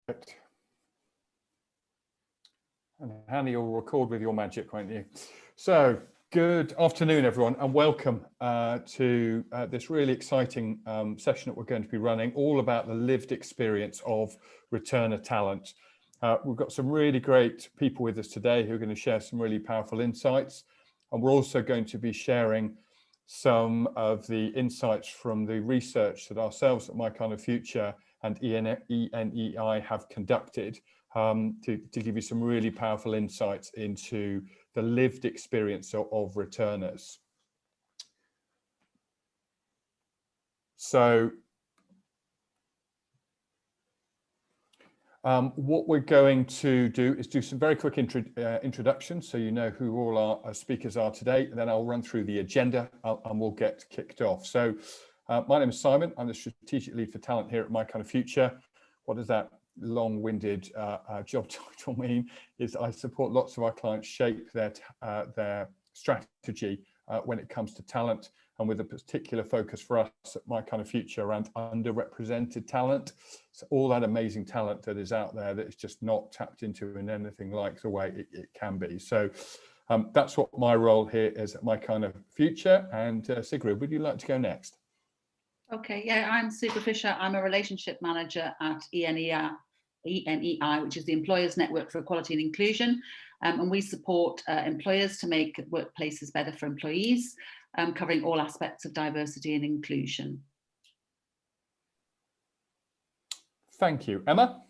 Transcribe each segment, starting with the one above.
And Hannah, you'll record with your magic, won't you? So, good afternoon, everyone, and welcome to this really exciting session that we're going to be running, all about the lived experience of returner talent. We've got some really great people with us today who are going to share some really powerful insights. And we're also going to be sharing some of the insights from the research that ourselves at MyKindaFuture and ENEI have conducted to give you some really powerful insights into the lived experience of returners. So what we're going to do is do some very quick introductions so you know who all our speakers are today, and then I'll run through the agenda and we'll get kicked off. So my name is Simon. I'm the strategic lead for talent here at MyKindaFuture. What does that long-winded job title mean? Is I support lots of our clients shape their strategy when it comes to talent, and with a particular focus for us at MyKindaFuture around underrepresented talent. So all that amazing talent that is out there that is just not tapped into in anything like the way it can be. So that's what my role here is at MyKindaFuture. And Sigrid, would you like to go next? Okay, yeah, I'm Sigrid Fisher. I'm a relationship manager at ENEI, which is the Employers Network for Equality and Inclusion. And we support employers to make workplaces better for employees, covering all aspects of diversity and inclusion. Thank you. Emma?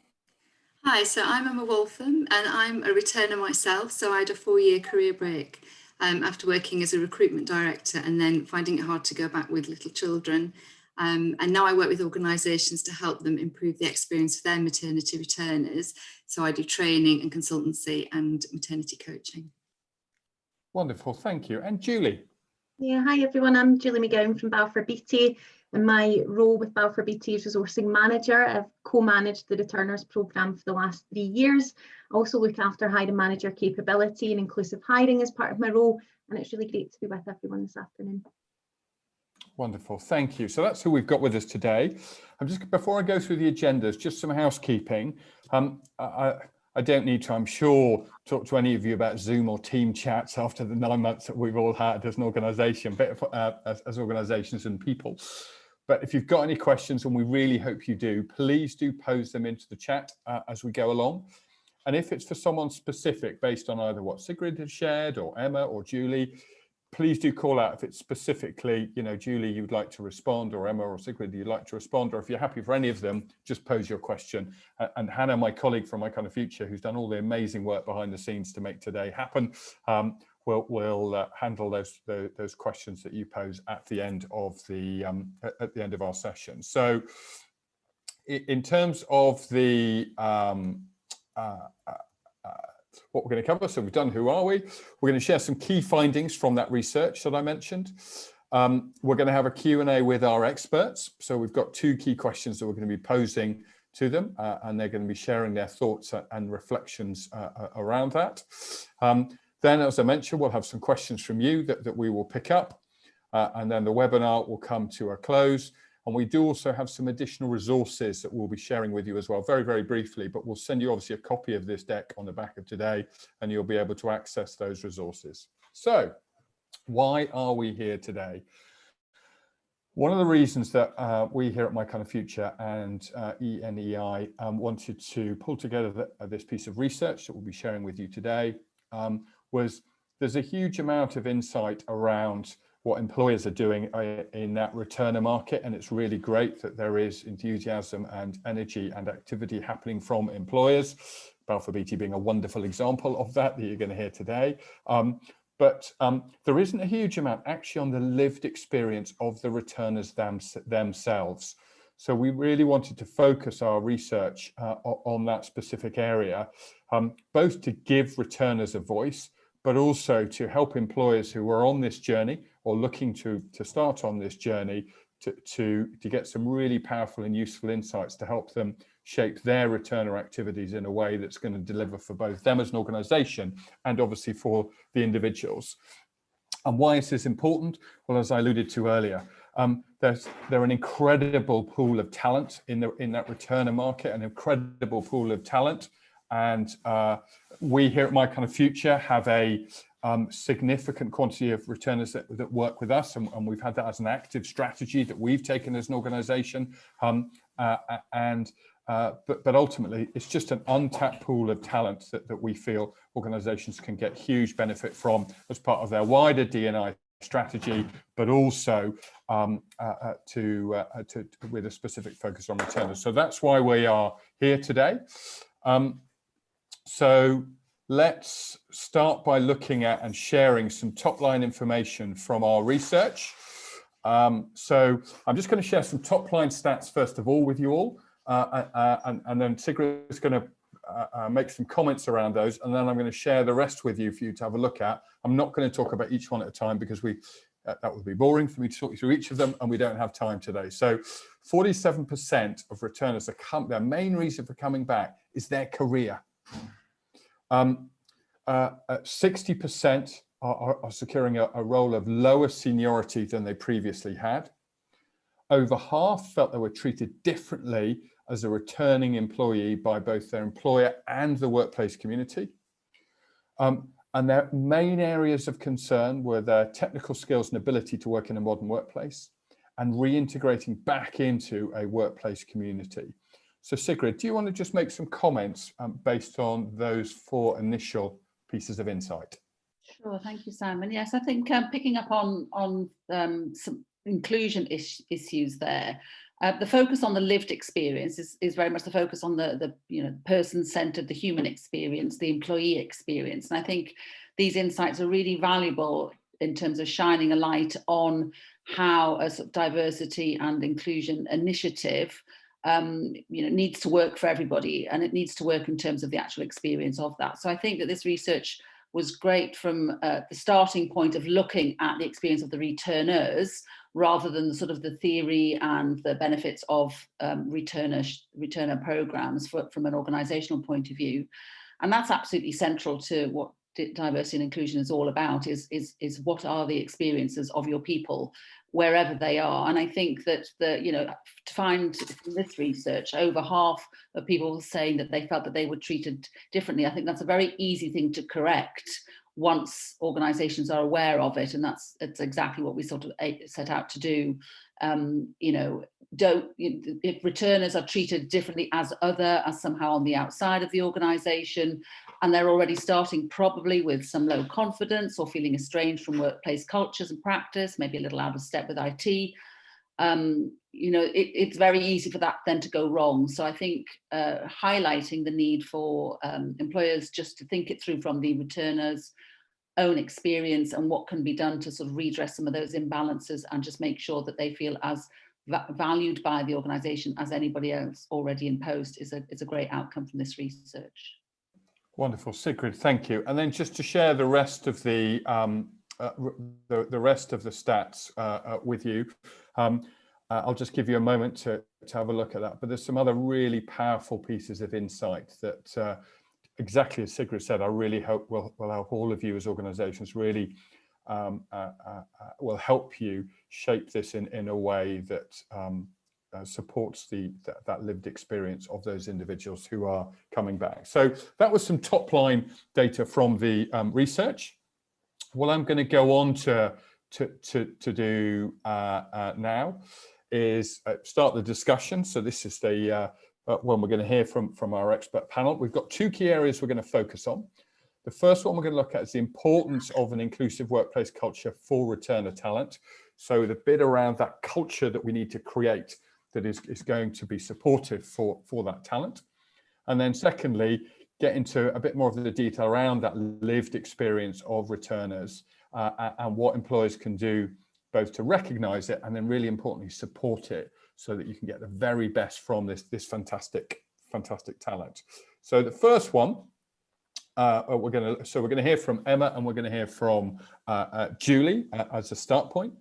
Hi, so I'm Emma Waltham and I'm a returner myself. So I had a 4-year career break after working as a recruitment director and then finding it hard to go back with little children. And now I work with organisations to help them improve the experience of their maternity returners. So I do training and consultancy and maternity coaching. Wonderful, thank you. And Julie? Yeah, hi everyone, I'm Julie McGowan from Balfour Beatty, and my role with Balfour Beatty is resourcing manager. I've co-managed the returners programme for the last 3 years. I also look after hiring manager capability and inclusive hiring as part of my role, and it's really great to be with everyone this afternoon. Wonderful, thank you. So that's who we've got with us today. Before I go through the agendas, just some housekeeping. I don't need to, I'm sure, talk to any of you about Zoom or team chats after the 9 months that we've all had as an organisation, as organisations and people. But if you've got any questions, and we really hope you do, please do pose them into the chat as we go along. And if it's for someone specific, based on either what Sigrid has shared, or Emma, or Julie, please do call out if it's specifically, you know, Julie, you'd like to respond, or Emma or Sigrid, you'd like to respond, or if you're happy for any of them, just pose your question. And Hannah, my colleague from MyKindaFuture, who's done all the amazing work behind the scenes to make today happen, will handle those questions that you pose at the end of our session. So, in terms of the what we're going to cover, so we've done who are we? We're going to share some key findings from that research that I mentioned. We're going to have a Q&A with our experts. So we've got 2 key questions that we're going to be posing to them, and they're going to be sharing their thoughts and reflections around that. Then, as I mentioned, we'll have some questions from you that we will pick up, and then the webinar will come to a close. And we do also have some additional resources that we'll be sharing with you as well, very, very briefly, but we'll send you obviously a copy of this deck on the back of today, and you'll be able to access those resources. So why are we here today? One of the reasons that we here at MyKindaFuture and ENEI wanted to pull together this piece of research that we'll be sharing with you today was there's a huge amount of insight around what employers are doing in that returner market, and it's really great that there is enthusiasm and energy and activity happening from employers, Balfour Beatty being a wonderful example of that you're going to hear today. But there isn't a huge amount actually on the lived experience of the returners themselves. So we really wanted to focus our research on that specific area, both to give returners a voice, but also to help employers who are on this journey or looking to start on this journey to get some really powerful and useful insights to help them shape their returner activities in a way that's going to deliver for both them as an organisation and obviously for the individuals. And why is this important? Well, as I alluded to earlier, They're an incredible pool of talent in that returner market, an incredible pool of talent. And we here at MyKindaFuture have a significant quantity of returners that work with us, and we've had that as an active strategy that we've taken as an organization. But ultimately, it's just an untapped pool of talent that we feel organizations can get huge benefit from as part of their wider D&I strategy, but also with a specific focus on returners. So that's why we are here today. So let's start by looking at and sharing some top-line information from our research. So I'm just going to share some top-line stats first of all with you all, and then Sigrid is going to make some comments around those, and then I'm going to share the rest with you for you to have a look at. I'm not going to talk about each one at a time because that would be boring for me to talk you through each of them, and we don't have time today. So 47% of returners their main reason for coming back is their career. 60% are securing a role of lower seniority than they previously had. Over half felt they were treated differently as a returning employee by both their employer and the workplace community. And their main areas of concern were their technical skills and ability to work in a modern workplace and reintegrating back into a workplace community. So Sigrid, do you want to just make some comments based on those 4 initial pieces of insight? Sure, thank you, Simon. Yes, I think picking up on some inclusion issues there. The focus on the lived experience is very much the focus on the person-centered, the human experience, the employee experience. And I think these insights are really valuable in terms of shining a light on how a sort of diversity and inclusion initiative needs to work for everybody, and it needs to work in terms of the actual experience of that. So I think that this research was great from the starting point of looking at the experience of the returners rather than the sort of the theory and the benefits of returner programs from an organizational point of view. And that's absolutely central to what diversity and inclusion is all about, is what are the experiences of your people wherever they are. And I think that to find from this research over half of people saying that they felt that they were treated differently, I think that's a very easy thing to correct once organizations are aware of it, and that's exactly what we sort of set out to do. If returners are treated differently as somehow on the outside of the organization, and they're already starting probably with some low confidence or feeling estranged from workplace cultures and practice, maybe a little out of step with IT, it's very easy for that then to go wrong. So I think highlighting the need for employers just to think it through from the returners' own experience and what can be done to sort of redress some of those imbalances and just make sure that they feel as valued by the organization as anybody else already in post is a great outcome from this research. Wonderful, Sigrid, thank you. And then just to share the rest of the rest of the stats with you, I'll just give you a moment to have a look at that. But there's some other really powerful pieces of insight that, exactly as Sigrid said, I really hope will help all of you as organizations, really will help you shape this in a way that supports that lived experience of those individuals who are coming back. So that was some top line data from the research. What I'm going to go on to do now is start the discussion. So this is the one we're going to hear from our expert panel. We've got 2 key areas we're going to focus on. The first one we're going to look at is the importance of an inclusive workplace culture for returner talent. So the bit around that culture that we need to create that is going to be supportive for that talent. And then secondly, get into a bit more of the detail around that lived experience of returners and what employers can do both to recognize it and then really importantly support it so that you can get the very best from this fantastic talent. So the first one, we're going to hear from Emma and we're going to hear from Julie as a start point.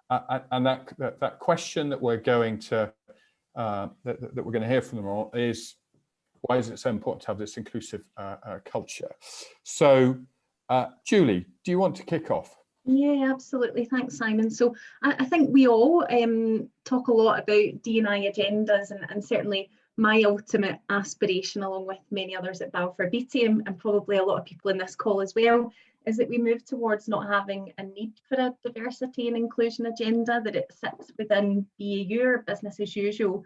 And that question that we're going to hear from them all is, why is it so important to have this inclusive culture? So Julie, do you want to kick off? Yeah, absolutely. Thanks, Simon. So I think we all talk a lot about D&I agendas, and certainly my ultimate aspiration, along with many others at Balfour Beatty, and probably a lot of people in this call as well, is that we move towards not having a need for a diversity and inclusion agenda, that it sits within BAU or business as usual.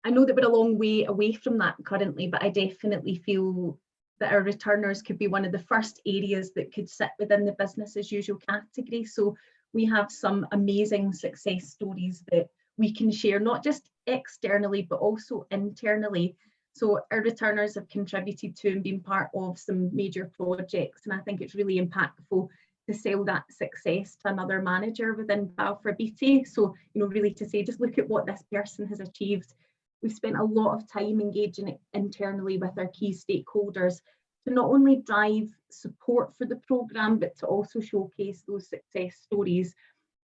I know that we're a long way away from that currently, but I definitely feel that our returners could be one of the first areas that could sit within the business as usual category. So we have some amazing success stories that we can share, not just externally, but also internally. So our returners have contributed to and been part of some major projects, and I think it's really impactful to sell that success to another manager within Balfour Beatty. So, really to say, just look at what this person has achieved. We've spent a lot of time engaging internally with our key stakeholders to not only drive support for the programme, but to also showcase those success stories.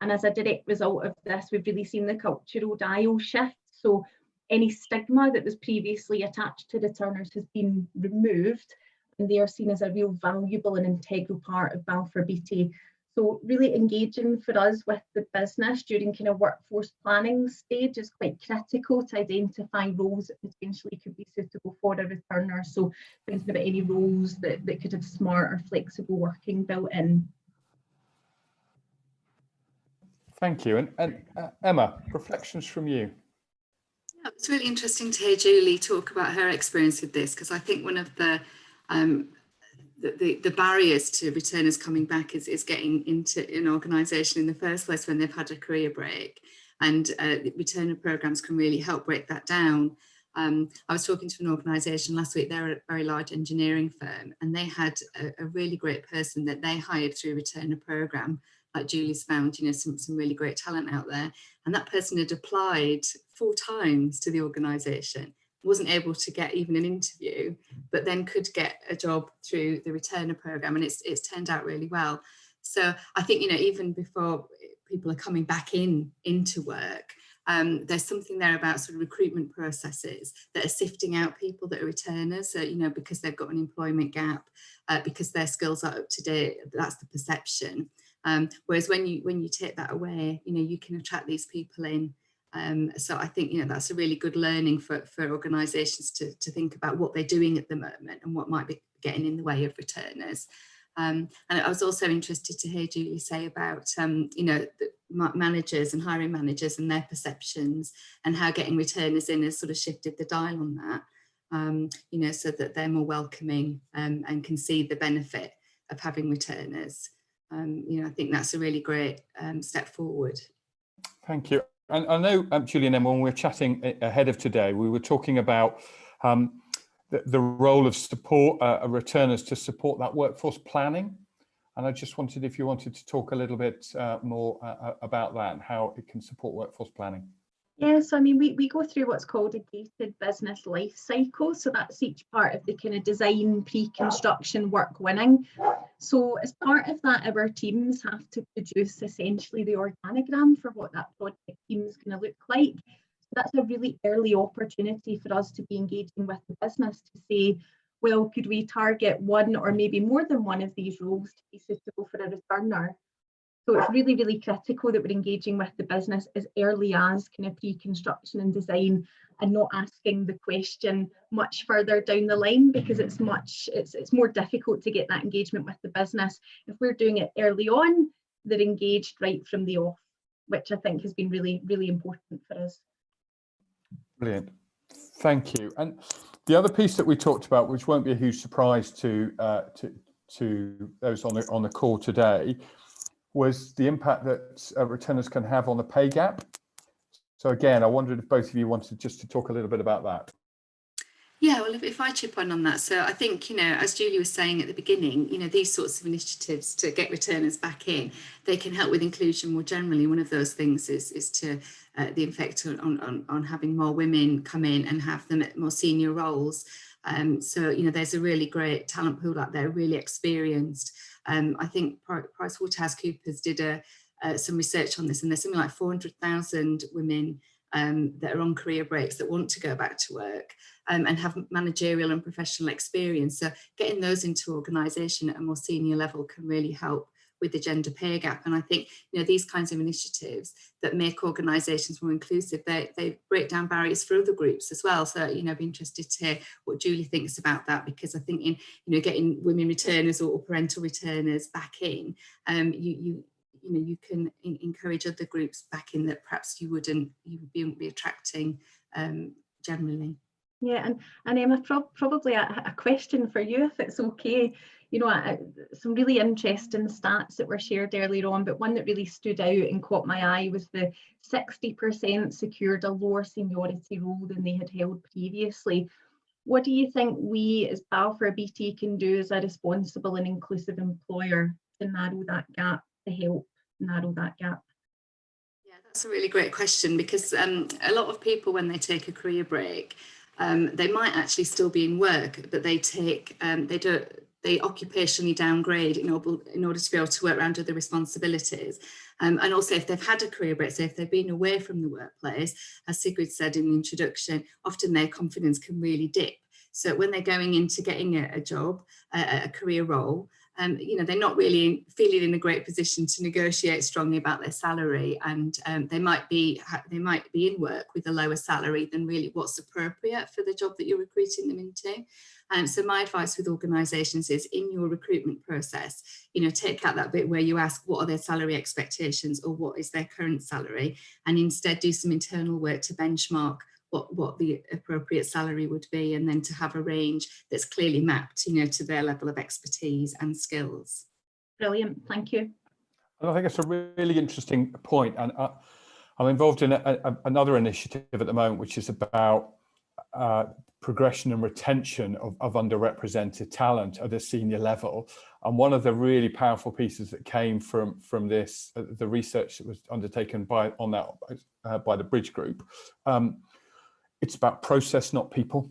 And as a direct result of this, we've really seen the cultural dial shift. So any stigma that was previously attached to returners has been removed, and they are seen as a real valuable and integral part of Balfour Beatty. So really engaging for us with the business during kind of workforce planning stage is quite critical to identify roles that potentially could be suitable for a returner. So thinking about any roles that could have smart or flexible working built in. Thank you. And Emma, reflections from you. Yeah, it's really interesting to hear Julie talk about her experience with this, because I think one of the barriers to returners coming back is getting into an organisation in the first place when they've had a career break, and returner programmes can really help break that down. I was talking to an organisation last week. They're a very large engineering firm, and they had a really great person that they hired through a returner programme. Like Julie's found, some really great talent out there, and that person had applied 4 times to the organisation, wasn't able to get even an interview, but then could get a job through the returner programme, and it's turned out really well. So I think, even before people are coming back into work, there's something there about sort of recruitment processes that are sifting out people that are returners. So, because they've got an employment gap, because their skills are up to date, that's the perception. Whereas when you take that away, you can attract these people in. So I think, that's a really good learning for organisations to think about what they're doing at the moment and what might be getting in the way of returners. And I was also interested to hear Julie say about, the managers and hiring managers and their perceptions, and how getting returners in has sort of shifted the dial on that, so that they're more welcoming and can see the benefit of having returners. I think that's a really great step forward. Thank you. And I know, Julie and Emma, when we were chatting ahead of today, we were talking about the role of support, returners to support that workforce planning. And I just wondered if you wanted to talk a little bit more about that and how it can support workforce planning. Yes, I mean, we go through what's called a gated business life cycle. So that's each part of the kind of design, pre-construction, work winning. So as part of that, our teams have to produce essentially the organogram for what that project team is going to look like. So that's a really early opportunity for us to be engaging with the business to say, well, could we target one or maybe more than one of these roles to be suitable for a returner? So it's really, really critical that we're engaging with the business as early as kind of pre-construction and design, and not asking the question much further down the line, because it's more difficult to get that engagement with the business. If we're doing it early on, they're engaged right from the off, which I think has been really, really important for us. Brilliant. Thank you. And the other piece that we talked about, which won't be a huge surprise to those on the call today, was the impact that returners can have on the pay gap. So again, I wondered if both of you wanted just to talk a little bit about that. Yeah, well, if I chip on that. So I think, as Julie was saying at the beginning, these sorts of initiatives to get returners back in, they can help with inclusion more generally. One of those things is to the effect on having more women come in and have them at more senior roles. So, there's a really great talent pool out there, really experienced. I think PricewaterhouseCoopers did some research on this, and there's something like 400,000 women that are on career breaks that want to go back to work and have managerial and professional experience. So getting those into organisation at a more senior level can really help with the gender pay gap. And I think, you know, these kinds of initiatives that make organisations more inclusive, they break down barriers for other groups as well. So, you know, I'd be interested to hear what Julie thinks about that, because I think in, you know, getting women returners or parental returners back in, you can encourage other groups back in that perhaps you wouldn't be attracting generally. Yeah, and Emma, probably a question for you, if it's okay. You know, some really interesting stats that were shared earlier on, but one that really stood out and caught my eye was the 60% secured a lower seniority role than they had held previously. What do you think we as Balfour BT can do as a responsible and inclusive employer to narrow that gap, to help narrow that gap? Yeah, that's a really great question, because a lot of people, when they take a career break, they might actually still be in work, but they occupationally downgrade in order to be able to work around other responsibilities. And also, if they've had a career break, so if they've been away from the workplace, as Sigrid said in the introduction, often their confidence can really dip. So when they're going into getting a job, a career role, you know, they're not really feeling in a great position to negotiate strongly about their salary, and they might be in work with a lower salary than really what's appropriate for the job that you're recruiting them into. So my advice with organisations is, in your recruitment process, you know, take out that bit where you ask what are their salary expectations or what is their current salary, and instead do some internal work to benchmark what the appropriate salary would be, and then to have a range that's clearly mapped, you know, to their level of expertise and skills. Brilliant, thank you. And I think it's a really interesting point, and I'm involved in another initiative at the moment, which is about progression and retention of underrepresented talent at a senior level. And one of the really powerful pieces that came from this, the research that was undertaken by the Bridge Group, it's about process, not people.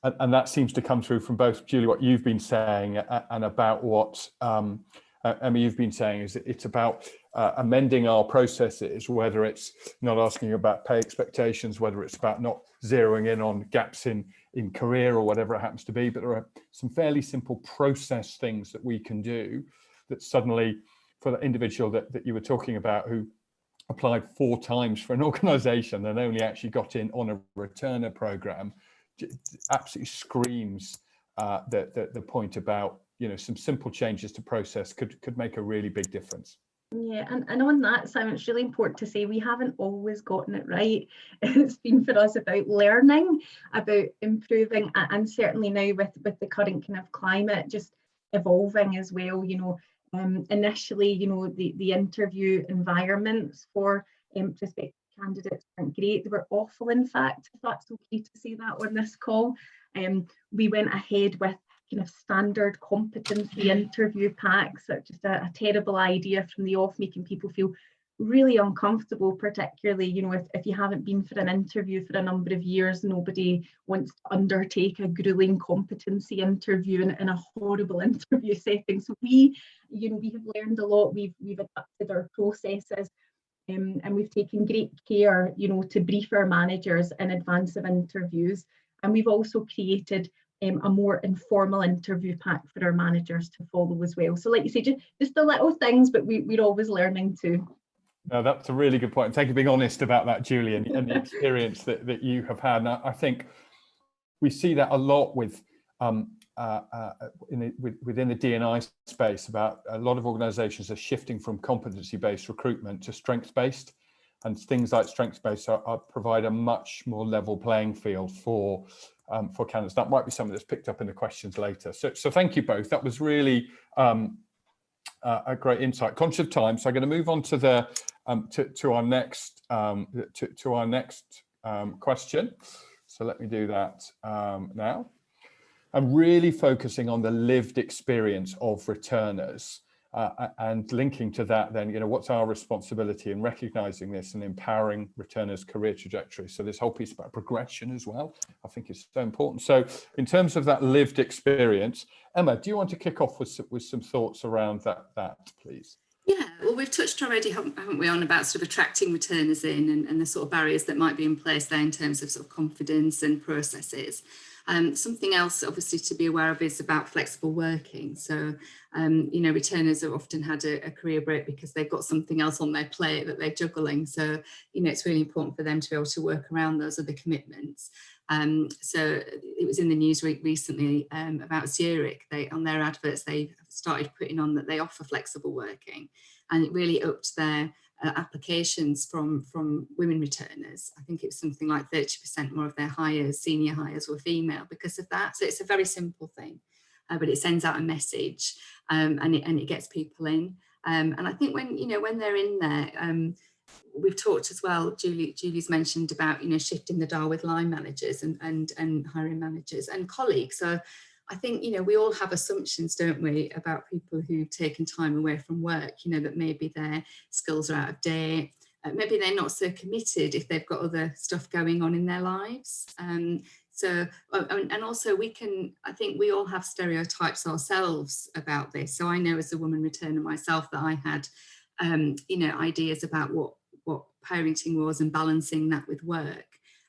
And that seems to come through from both, Julie, what you've been saying, and about what Emma, you've been saying, is that it's about amending our processes, whether it's not asking about pay expectations, whether it's about not zeroing in on gaps in career or whatever it happens to be. But there are some fairly simple process things that we can do that suddenly, for the individual that you were talking about, who applied 4 times for an organization and only actually got in on a returner program, absolutely screams the point about, you know, some simple changes to process could make a really big difference. Yeah, and on that, Simon, it's really important to say we haven't always gotten it right. It's been for us about learning, about improving, and certainly now with the current kind of climate just evolving as well. You know, initially, you know, the interview environments for prospective candidates weren't great. They were awful, in fact, if that's okay to say that on this call. We went ahead with kind of standard competency interview packs, just a terrible idea from the off, making people feel really uncomfortable, particularly, you know, if you haven't been for an interview for a number of years. Nobody wants to undertake a grueling competency interview in a horrible interview setting. So we have learned a lot. We've adapted our processes, and we've taken great care, you know, to brief our managers in advance of interviews. And we've also created a more informal interview pack for our managers to follow as well. So like you say, just the little things, but we're always learning too. No, that's a really good point. Thank you for being honest about that, Julie, and the experience that you have had. And I think we see that a lot with within the D&I space, about a lot of organizations are shifting from competency-based recruitment to strengths-based, and things like strengths-based provide a much more level playing field for candidates. That might be something that's picked up in the questions later. So thank you both. That was really a great insight. Conscious of time, so I'm going to move on to the to our next question. So let me do that now. I'm really focusing on the lived experience of returners, and linking to that, then, you know, what's our responsibility in recognizing this and empowering returners' career trajectory. So this whole piece about progression as well, I think, is so important. So in terms of that lived experience, Emma, do you want to kick off with some thoughts around that, please? Yeah, Well, we've touched already, haven't we, on about sort of attracting returners in and the sort of barriers that might be in place there in terms of sort of confidence and processes. Something else obviously to be aware of is about flexible working. So, you know, returners have often had a career break because they've got something else on their plate that they're juggling. So, you know, it's really important for them to be able to work around those other commitments. So it was in the news recently about Zurich. They, on their adverts, they started putting on that they offer flexible working, and it really upped their applications from women returners. I think it was something like 30% more of their hires, senior hires, were female because of that. So it's a very simple thing, but it sends out a message, and it gets people in. And I think when they're in there, we've talked as well, Julie's mentioned about, you know, shifting the dial with line managers and hiring managers and colleagues. So I think, you know, we all have assumptions, don't we, about people who've taken time away from work, you know, that maybe their skills are out of date, maybe they're not so committed if they've got other stuff going on in their lives. So, and also I think we all have stereotypes ourselves about this. So I know as a woman returner myself that I had, you know, ideas about what parenting was and balancing that with work.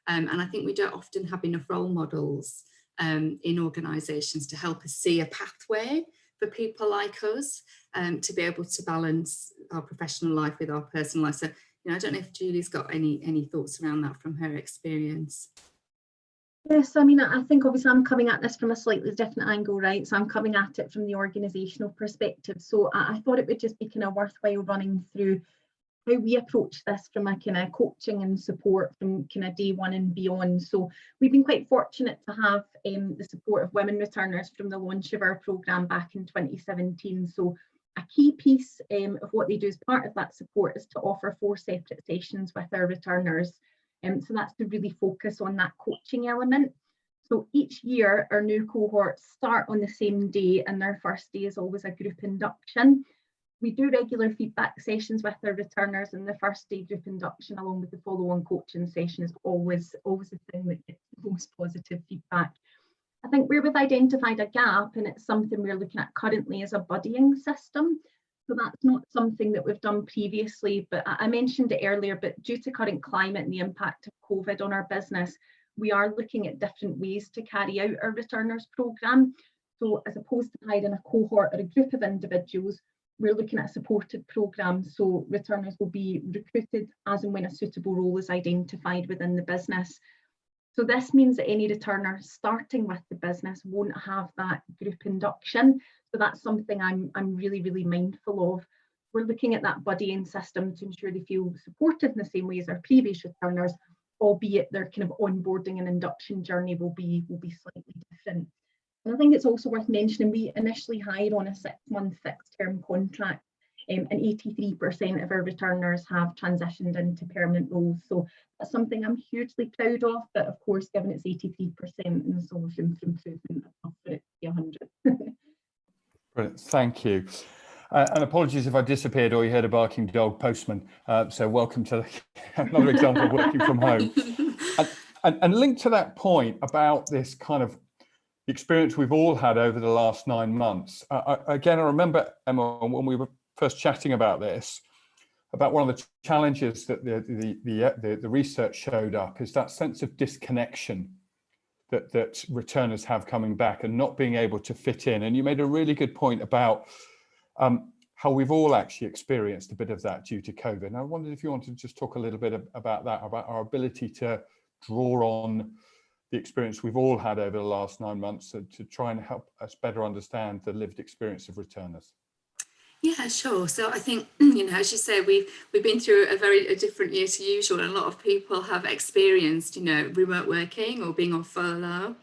And I think we don't often have enough role models in organisations to help us see a pathway for people like us to be able to balance our professional life with our personal life. So, you know, I don't know if Julie's got any thoughts around that from her experience. Yes, I mean, I think obviously I'm coming at this from a slightly different angle, right? So I'm coming at it from the organisational perspective. So I thought it would just be kind of worthwhile running through how we approach this from a kind of coaching and support from kind of day one and beyond. So we've been quite fortunate to have the support of women returners from the launch of our programme back in 2017. So a key piece of what they do as part of that support is to offer 4 separate sessions with our returners. So that's to really focus on that coaching element. So each year our new cohorts start on the same day, and their first day is always a group induction. We do regular feedback sessions with our returners, and the first day group induction along with the follow-on coaching session is always the thing that gets the most positive feedback. I think where we've identified a gap, and it's something we're looking at currently, is a buddying system. So that's not something that we've done previously, but I mentioned it earlier, but due to current climate and the impact of COVID on our business, we are looking at different ways to carry out our returners programme. So as opposed to hiring a cohort or a group of individuals, we're looking at a supported programme. So returners will be recruited as and when a suitable role is identified within the business. So this means that any returner starting with the business won't have that group induction. So that's something I'm really, really mindful of. We're looking at that buddying system to ensure they feel supported in the same way as our previous returners, albeit their kind of onboarding and induction journey will be slightly different. And I think it's also worth mentioning, we initially hired on a 6-month fixed-term contract, and 83% of our returners have transitioned into permanent roles. So that's something I'm hugely proud of, but of course, given it's 83%, and there's always room for improvement, I'd love for it to be 100. Brilliant, thank you. And apologies if I disappeared or you heard a barking dog postman. So welcome to another example of working from home. And linked to that point about this kind of experience we've all had over the last 9 months. Again, I remember, Emma, when we were first chatting about this, about one of the challenges that the research showed up is that sense of disconnection that returners have coming back and not being able to fit in. And you made a really good point about how we've all actually experienced a bit of that due to COVID. And I wondered if you wanted to just talk a little bit about that, about our ability to draw on the experience we've all had over the last 9 months to try and help us better understand the lived experience of returners. Yeah, sure. So I think, you know, as you say, we've been through a different year to usual, and a lot of people have experienced, you know, remote working or being on furlough,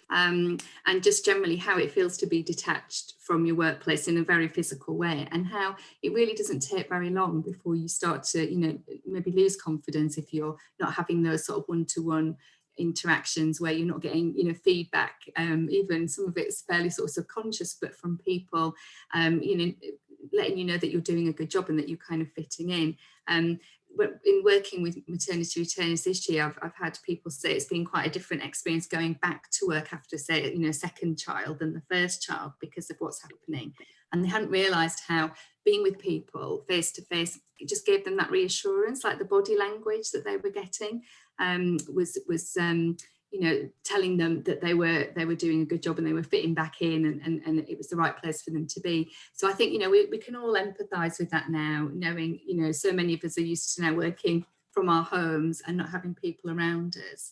and just generally how it feels to be detached from your workplace in a very physical way, and how it really doesn't take very long before you start to, you know, maybe lose confidence if you're not having those sort of one-to-one interactions where you're not getting, you know, feedback, even some of it's fairly sort of subconscious, but from people, you know, letting you know that you're doing a good job and that you're kind of fitting in. In working with maternity returners this year, I've had people say it's been quite a different experience going back to work after, say, you know, second child than the first child because of what's happening. and they hadn't realised how being with people face to face, it just gave them that reassurance, like the body language that they were getting was you know, telling them that they were doing a good job and they were fitting back in, and it was the right place for them to be. So I think, you know, we can all empathise with that now, knowing, you know, so many of us are used to now working from our homes and not having people around us.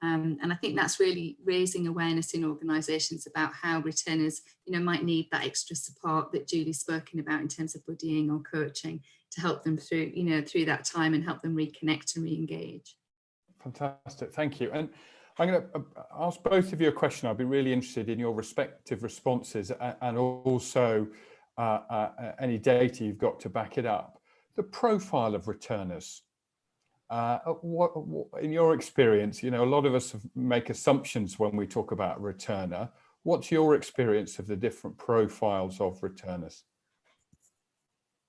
And I think that's really raising awareness in organisations about how returners, you know, might need that extra support that Julie's spoken about in terms of buddying or coaching to help them through, you know, through that time and help them reconnect and re-engage. Fantastic, thank you. And I'm going to ask both of you a question. I'd be really interested in your respective responses and also any data you've got to back it up. The profile of returners. What, in your experience, you know, a lot of us make assumptions when we talk about a returner. What's your experience of the different profiles of returners?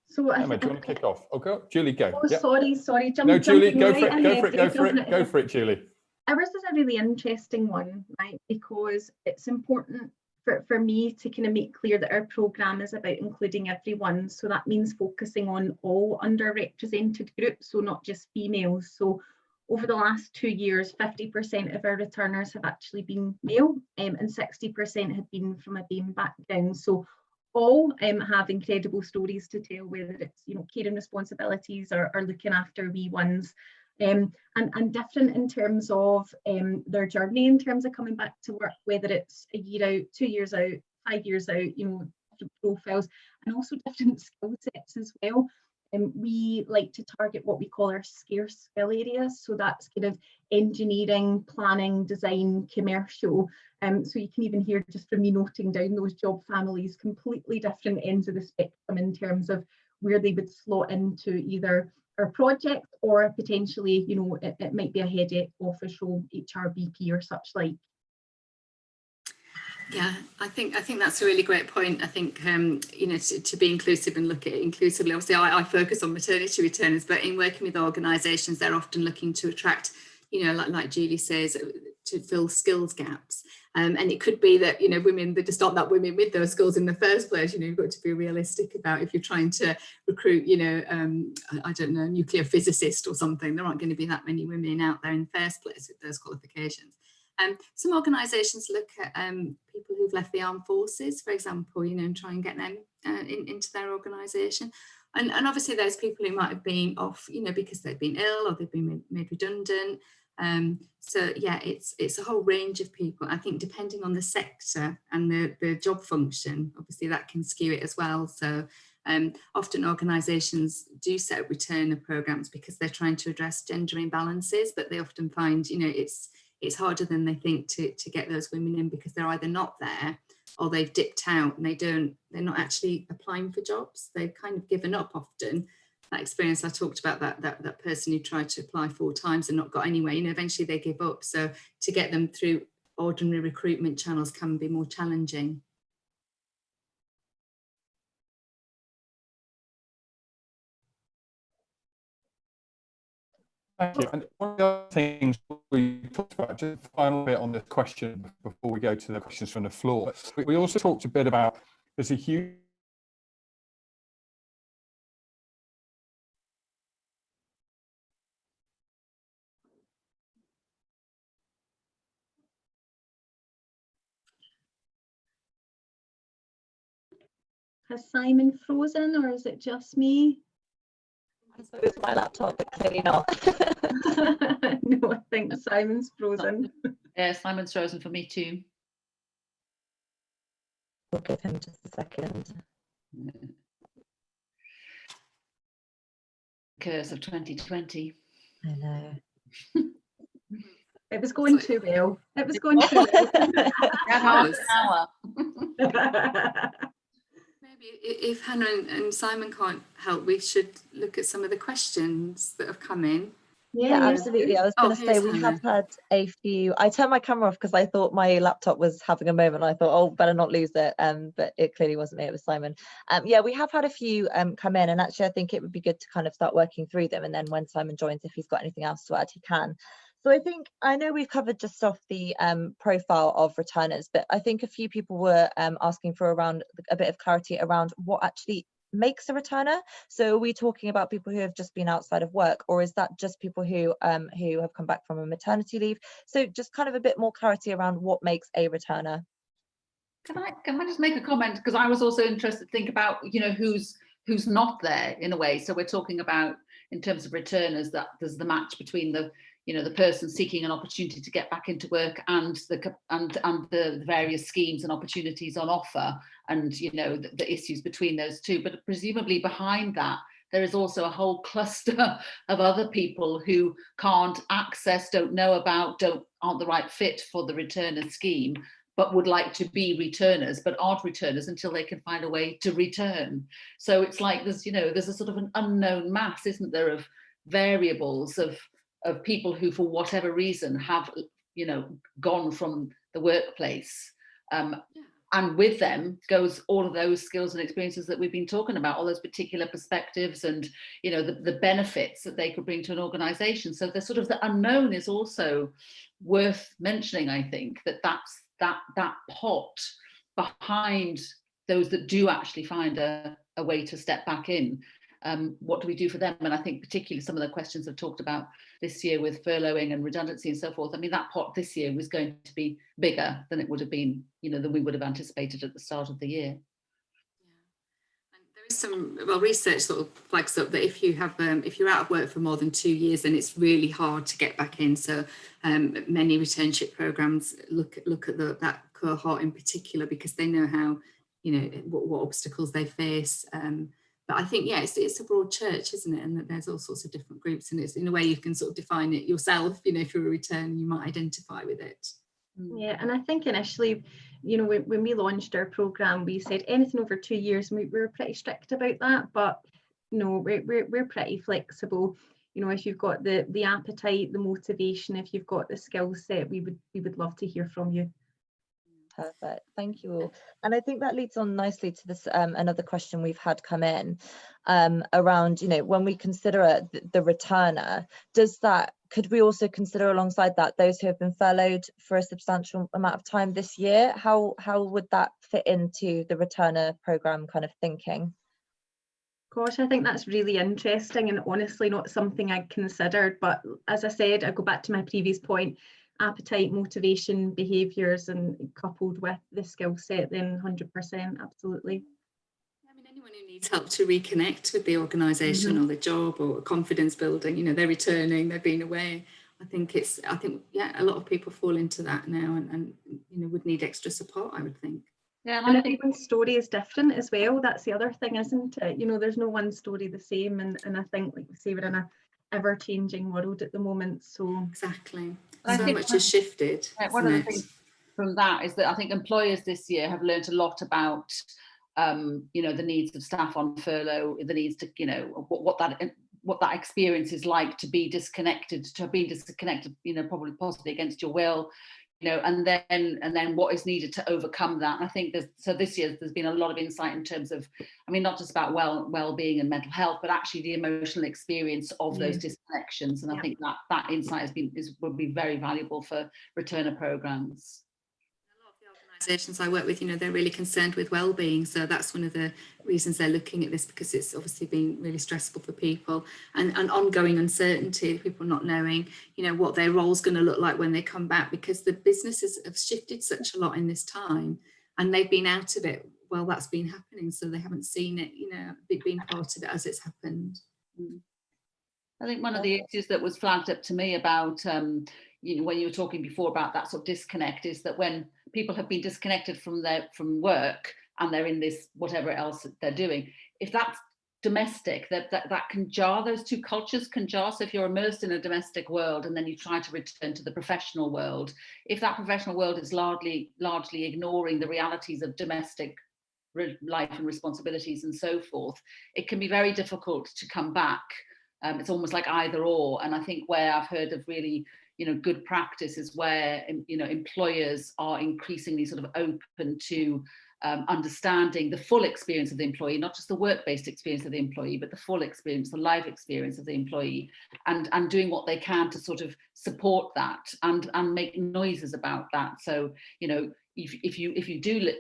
So Emma, do you want to kick off? Oh, go, Julie, go. Oh, yep. Sorry. No, Julie, go for it, go for it, Julie. Ours is a really interesting one, right? Because it's important for me to kind of make clear that our programme is about including everyone. So that means focusing on all underrepresented groups, so not just females. So over the last 2 years, 50% of our returners have actually been male, and 60% have been from a BAME background. So all have incredible stories to tell, whether it's, you know, caring responsibilities or looking after wee ones. And different in terms of their journey in terms of coming back to work, whether it's a year out, 2 years out, 5 years out, you know, different profiles, and also different skill sets as well. We like to target what we call our scarce skill areas. So that's kind of engineering, planning, design, commercial. So you can even hear just from me noting down those job families, completely different ends of the spectrum in terms of where they would slot into either our project or potentially, you know, it might be a head official HRBP or such like. Yeah, I think that's a really great point. I think, you know, to be inclusive and look at it inclusively, obviously I focus on maternity returners, but in working with organisations, they're often looking to attract, you know, like Julie says, to fill skills gaps. And it could be that, you know, women, they just aren't that women with those skills in the first place. You know, you've got to be realistic about if you're trying to recruit, you know, I don't know, nuclear physicist or something, there aren't going to be that many women out there in the first place with those qualifications. Some organisations look at people who've left the armed forces, for example, you know, and try and get them into their organisation. And obviously there's people who might have been off, you know, because they've been ill or they've been made redundant. So yeah, it's a whole range of people. I think depending on the sector and the job function, obviously that can skew it as well. So often organisations do set up returner programmes because they're trying to address gender imbalances, but they often find, you know, it's harder than they think to get those women in because they're either not there or they've dipped out and they're not actually applying for jobs. They've kind of given up often. That experience I talked about, that person who tried to apply 4 times and not got anywhere, you know, eventually they give up. So to get them through ordinary recruitment channels can be more challenging. Thank you. And one of the other things we talked about, just a final bit on this question before we go to the questions from the floor, we also talked a bit about there's a huge Has Simon frozen or is it just me? I thought it was my laptop, but clearly not. No, I think Simon's frozen. Yeah, Simon's frozen for me too. We'll give him just a second. Curse of 2020. I know. It was going too well. It was going too well. Half an hour. Maybe if Hannah and Simon can't help, we should look at some of the questions that have come in. Yeah, absolutely. I was going to say we Hannah. have had a few. I turned my camera off because I thought my laptop was having a moment. I thought, oh, better not lose it. But it clearly wasn't me. It was Simon. Yeah, we have had a few come in, and actually, I think it would be good to kind of start working through them. And then when Simon joins, if he's got anything else to add, he can. So I know we've covered just off the profile of returners, but I think a few people were asking for around a bit of clarity around what actually makes a returner. So are we talking about people who have just been outside of work, or is that just people who have come back from a maternity leave? So just kind of a bit more clarity around what makes a returner. Can I just make a comment, because I was also interested to think about, you know, who's not there in a way. So we're talking about, in terms of returners, that there's the match between the, you know, the person seeking an opportunity to get back into work and the various schemes and opportunities on offer, and, you know, the issues between those two. But presumably behind that, there is also a whole cluster of other people who can't access, don't know about, aren't the right fit for the returner scheme, but would like to be returners, but aren't returners until they can find a way to return. So it's like there's, you know, there's a sort of an unknown mass, isn't there, of variables of people who, for whatever reason, have, you know, gone from the workplace. And with them goes all of those skills and experiences that we've been talking about, all those particular perspectives and, you know, the benefits that they could bring to an organization. So the sort of the unknown is also worth mentioning, I think, that's that pot behind those that do actually find a way to step back in. What do we do for them? And I think particularly some of the questions I've talked about this year with furloughing and redundancy and so forth. I mean, that pot this year was going to be bigger than it would have been, you know, than we would have anticipated at the start of the year. There is some, well, research sort of flags up that if you have, if you're out of work for more than 2 years, then it's really hard to get back in. So many returnship programs look at that cohort in particular, because they know how, you know, what obstacles they face. But I think, yeah, it's a broad church, isn't it? And that there's all sorts of different groups, and it's in a way you can sort of define it yourself. You know, if you're a return, you might identify with it. Yeah, and I think initially, you know, when we launched our programme, we said anything over 2 years, and we were pretty strict about that. But no, we're pretty flexible. You know, if you've got the appetite, the motivation, if you've got the skill set, we would love to hear from you. Perfect, thank you all. And I think that leads on nicely to this another question we've had come in around, you know, when we consider the returner, could we also consider alongside that those who have been furloughed for a substantial amount of time this year? How would that fit into the returner programme kind of thinking? Gosh, I think that's really interesting, and honestly not something I'd considered. But as I said, I go back to my previous point, appetite, motivation, behaviours, and coupled with the skill set, then 100%, absolutely. I mean, anyone who needs help to reconnect with the organisation or the job or confidence building, you know, they're returning, they've been away. I think yeah, a lot of people fall into that now, and you know, would need extra support, I would think. Yeah, and everyone's story is different as well. That's the other thing, isn't it? You know, there's no one story the same, and I think, like we say, we're in a ever-changing world at the moment. So exactly, I so think much has shifted. One of the things from that is that I think employers this year have learned a lot about you know, the needs of staff on furlough, the needs to, you know, what that experience is like to be disconnected, you know, probably possibly against your will, you know, and then what is needed to overcome that. And I think this year there's been a lot of insight in terms of, I mean, not just about well-being and mental health, but actually the emotional experience of those disconnections. And I think that insight would be very valuable for returner programs. Organisations I work with, you know, they're really concerned with well-being, so that's one of the reasons they're looking at this, because it's obviously been really stressful for people, and ongoing uncertainty, people not knowing, you know, what their role's going to look like when they come back, because the businesses have shifted such a lot in this time, and they've been out of it while that's been happening, so they haven't seen it, you know, being part of it as it's happened. I think one of the issues that was flagged up to me about you know, when you were talking before about that sort of disconnect, is that when people have been disconnected from work and they're in this whatever else they're doing, if that's domestic, that can jar, those two cultures can jar. So if you're immersed in a domestic world and then you try to return to the professional world, if that professional world is largely ignoring the realities of domestic life and responsibilities and so forth, it can be very difficult to come back. It's almost like either or. And I think where I've heard of really, you know, good practice is where, you know, employers are increasingly sort of open to understanding the full experience of the employee, not just the work-based experience of the employee, but the full experience, the life experience of the employee, and doing what they can to sort of support that and make noises about that. So, you know, if you do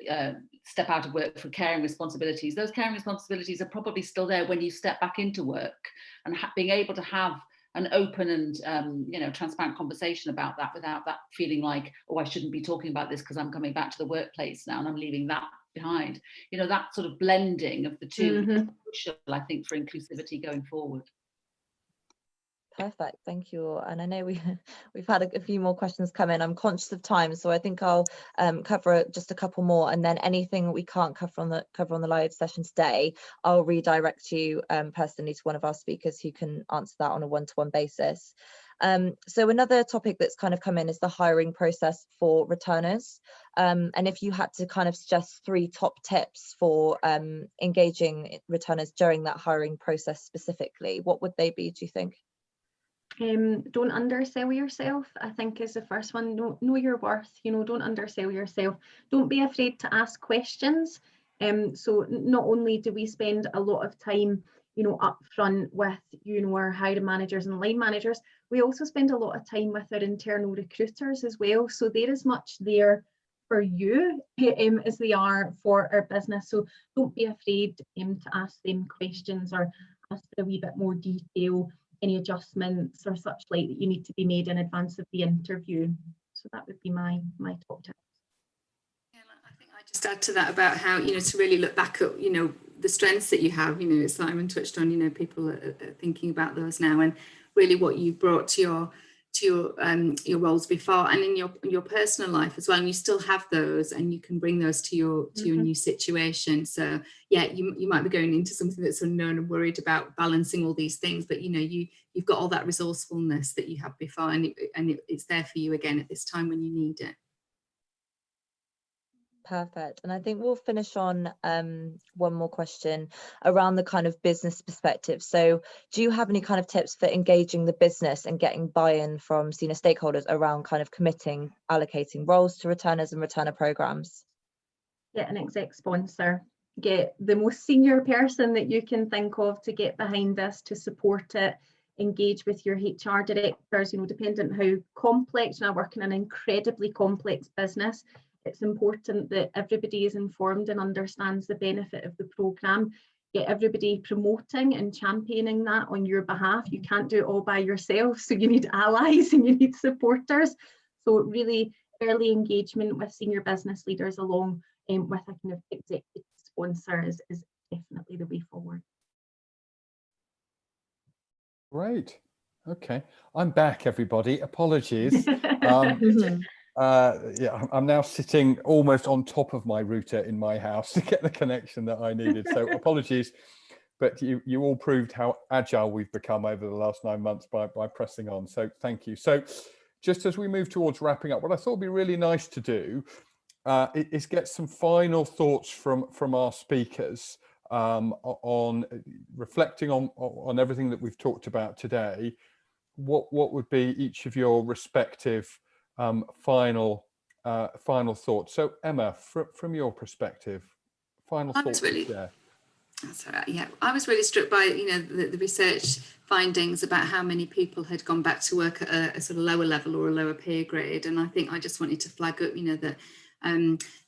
step out of work for caring responsibilities, those caring responsibilities are probably still there when you step back into work, and being able to have an open and you know, transparent conversation about that without that feeling like, oh, I shouldn't be talking about this because I'm coming back to the workplace now and I'm leaving that behind. You know, that sort of blending of the two is crucial, I think, for inclusivity going forward. Perfect, thank you. And I know we've had a few more questions come in. I'm conscious of time, so I think I'll cover just a couple more, and then anything we can't cover on the live session today, I'll redirect you personally to one of our speakers who can answer that on a one-to-one basis. So another topic that's kind of come in is the hiring process for returners. And if you had to kind of suggest 3 top tips for engaging returners during that hiring process specifically, what would they be, do you think? Don't undersell yourself, I think, is the first one. Know your worth, you know, don't undersell yourself. Don't be afraid to ask questions. So not only do we spend a lot of time, you know, up front with, you know, our hiring managers and line managers, we also spend a lot of time with our internal recruiters as well. So they're as much there for you as they are for our business. So don't be afraid to ask them questions or ask for a wee bit more detail, any adjustments or such like that you need to be made in advance of the interview. So that would be my top tip. Yeah, I think I just add to that about how, you know, to really look back at, you know, the strengths that you have. You know, Simon touched on, you know, people are thinking about those now, and really what you brought to your roles before and in your personal life as well, and you still have those, and you can bring those to your new situation. So yeah, you might be going into something that's unknown and worried about balancing all these things, but you know, you've got all that resourcefulness that you had before, and it's there for you again at this time when you need it. Perfect. And I think we'll finish on one more question around the kind of business perspective. So do you have any kind of tips for engaging the business and getting buy-in from senior stakeholders around kind of committing, allocating roles to returners and returner programs? Get an exec sponsor. Get the most senior person that you can think of to get behind this, to support it. Engage with your HR directors, you know, dependent how complex, and I work in an incredibly complex business. It's important that everybody is informed and understands the benefit of the programme. Get everybody promoting and championing that on your behalf. You can't do it all by yourself, so you need allies and you need supporters. So really early engagement with senior business leaders along with a kind of executive sponsor is definitely the way forward. Great. Okay, I'm back, everybody. Apologies. Yeah, I'm now sitting almost on top of my router in my house to get the connection that I needed. So apologies, but you all proved how agile we've become over the last 9 months by pressing on. So thank you. So just as we move towards wrapping up, what I thought would be really nice to do is get some final thoughts from our speakers on reflecting on everything that we've talked about today. What would be each of your respective final thoughts? So Emma, from your perspective, final thoughts. That's all right. Yeah, I was really struck by, you know, the research findings about how many people had gone back to work at a sort of lower level or a lower pay grade, and I think I just wanted to flag up, you know, that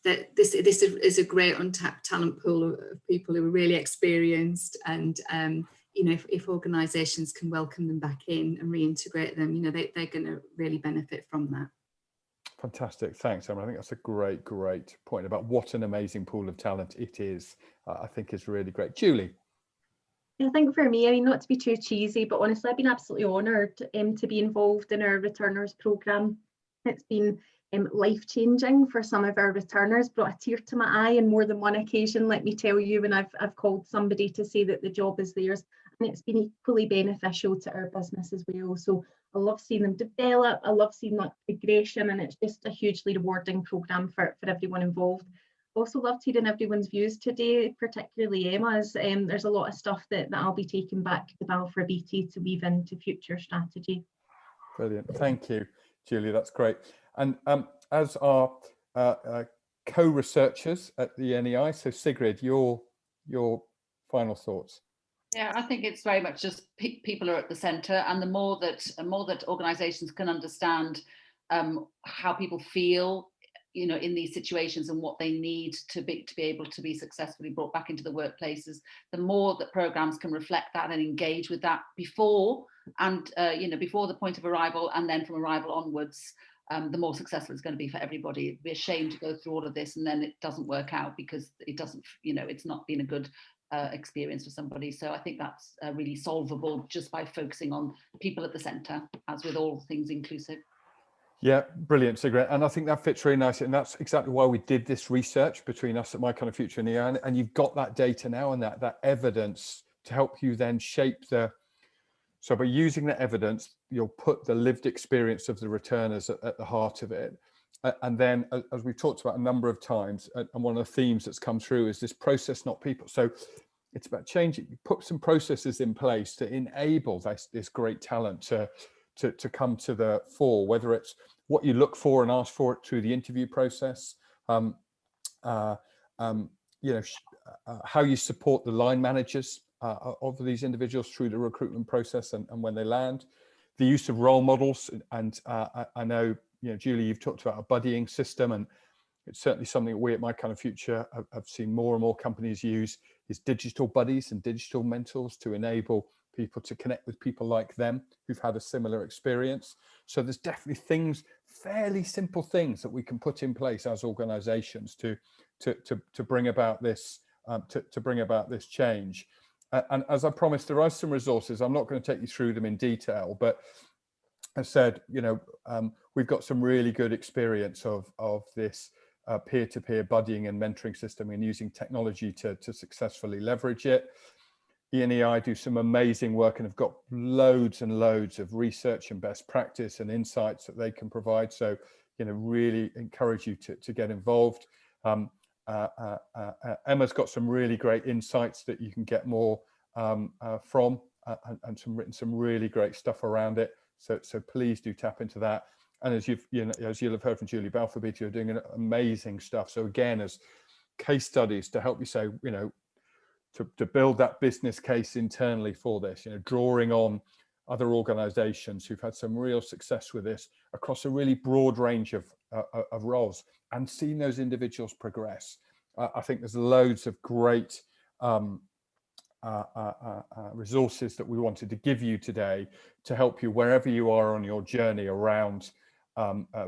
that this is a great untapped talent pool of people who are really experienced, and you know, if organisations can welcome them back in and reintegrate them, you know, they're going to really benefit from that. Fantastic, thanks, Emma. I think that's a great point about what an amazing pool of talent it is. I think is really great. Julie. I think for me, I mean, not to be too cheesy, but honestly, I've been absolutely honoured to be involved in our returners programme. It's been life-changing for some of our returners, brought a tear to my eye on more than one occasion, let me tell you, when I've called somebody to say that the job is theirs, and it's been equally beneficial to our business as well. So I love seeing them develop, I love seeing that progression, and it's just a hugely rewarding programme for everyone involved. Also loved hearing everyone's views today, particularly Emma's. There's a lot of stuff that I'll be taking back to Balfour Beatty to weave into future strategy. Brilliant, thank you, Julie, that's great. And as our co-researchers at the NEI. So Sigrid, your final thoughts. Yeah, I think it's very much just people are at the centre, and the more that organisations can understand how people feel, you know, in these situations and what they need to be able to be successfully brought back into the workplaces, the more that programmes can reflect that and engage with that before and you know, before the point of arrival, and then from arrival onwards, the more successful it's going to be for everybody. It'd be a shame to go through all of this and then it doesn't work out because it doesn't, you know, it's not been a good experience for somebody. So I think that's really solvable just by focusing on people at the centre, as with all things inclusive. Yeah, brilliant, Sigrid. And I think that fits really nicely. And that's exactly why we did this research between us at MyKindaFuture enei. And you've got that data now and that evidence to help you then shape so by using that evidence, you'll put the lived experience of the returners at the heart of it. And then, as we've talked about a number of times, and one of the themes that's come through is this process, not people. So it's about changing. You put some processes in place to enable this great talent to come to the fore, whether it's what you look for and ask for it through the interview process, you know, how you support the line managers of these individuals through the recruitment process and when they land, the use of role models. And I know, you know, Julie, you've talked about a buddying system, and it's certainly something we at MyKindaFuture have seen more and more companies use, is digital buddies and digital mentors to enable people to connect with people like them who've had a similar experience. So there's definitely things, fairly simple things that we can put in place as organizations to bring about this to bring about this change. And as I promised, there are some resources. I'm not going to take you through them in detail, but as said, you know, we've got some really good experience of this peer-to-peer buddying and mentoring system, and using technology to successfully leverage it. ENEI do some amazing work and have got loads and loads of research and best practice and insights that they can provide. So, you know, really encourage you to get involved. Emma's got some really great insights that you can get more from, and written some really great stuff around it. So please do tap into that. And as you'll have heard from Julie, Balfour Beatty are doing amazing stuff. So again, as case studies to help you say, you know, to build that business case internally for this, you know, drawing on other organizations who've had some real success with this across a really broad range of roles, and seeing those individuals progress. I think there's loads of great resources that we wanted to give you today to help you wherever you are on your journey around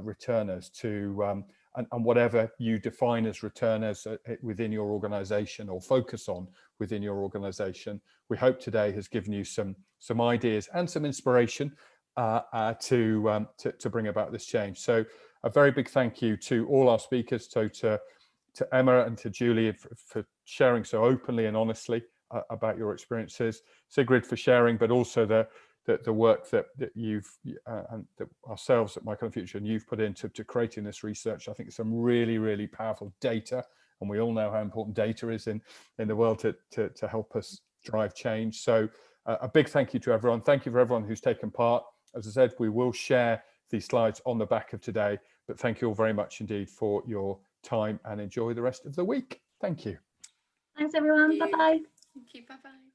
returners to and whatever you define as returners within your organization or focus on within your organization. We hope today has given you some ideas and some inspiration to bring about this change. So a very big thank you to all our speakers, so to Emma and to Julie for sharing so openly and honestly about your experiences, Sigrid for sharing, but also the work that you've and that ourselves at MyKindaFuture and you've put into creating this research. I think some really, really powerful data, and we all know how important data is in the world to help us drive change. So a big thank you to everyone. Thank you for everyone who's taken part. As I said, we will share these slides on the back of today, but thank you all very much indeed for your time, and enjoy the rest of the week. Thank you. Thanks everyone. Bye-bye. Thank you. Bye-bye.